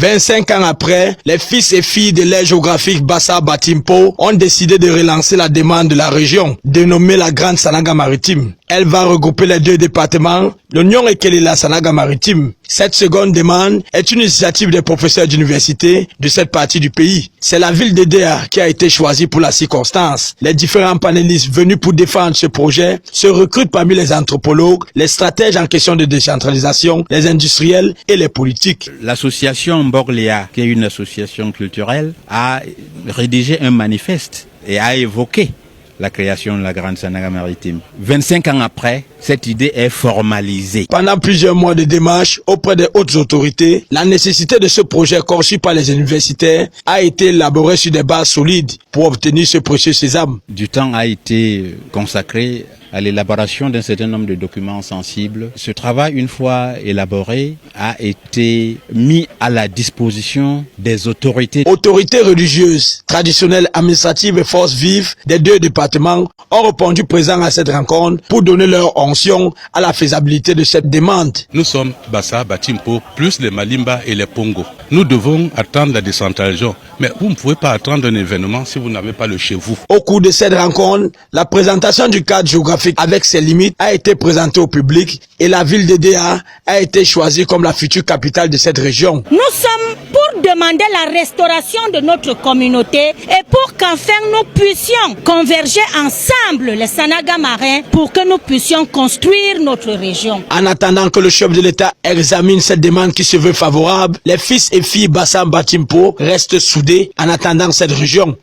25 ans après, les fils et filles de l'aire géographique Bassa Batimpo ont décidé de relancer la demande de la région, dénommée la Grande Sanaga Maritime. Elle va regrouper les deux départements, l'Union et la Sanaga Maritime. Cette seconde demande est une initiative des professeurs d'université de cette partie du pays. C'est la ville de Déa qui a été choisie pour la circonstance. Les différents panélistes venus pour défendre ce projet se recrutent parmi les anthropologues, les stratèges en question de décentralisation, les industriels et les politiques. L'association Borléa, qui est une association culturelle, a rédigé un manifeste et a évoqué la création de la Grande Sanaga Maritime. 25 ans après, cette idée est formalisée. Pendant plusieurs mois de démarches auprès des hautes autorités, la nécessité de ce projet conçu par les universitaires a été élaborée sur des bases solides pour obtenir ce précieux sésame. Du temps a été consacré à l'élaboration d'un certain nombre de documents sensibles. Ce travail, une fois élaboré, a été mis à la disposition des autorités. Autorités religieuses, traditionnelles, administratives et forces vives des deux départements ont répondu présents à cette rencontre pour donner leur onction à la faisabilité de cette demande. Nous sommes Bassa Batimpo, plus les Malimba et les Pongo. Nous devons attendre la décentralisation. Mais vous ne pouvez pas attendre un événement si vous n'avez pas le chez vous. Au cours de cette rencontre, la présentation du cadre géographique avec ses limites a été présentée au public et la ville de Déa a été choisie comme la future capitale de cette région. Nous sommes pour demander la restauration de notre communauté et pour qu'enfin nous puissions converger ensemble les Sanaga marins pour que nous puissions construire notre région. En attendant que le chef de l'État examine cette demande qui se veut favorable, les fils et filles Bassa Batimpo restent soudés en attendant cette région.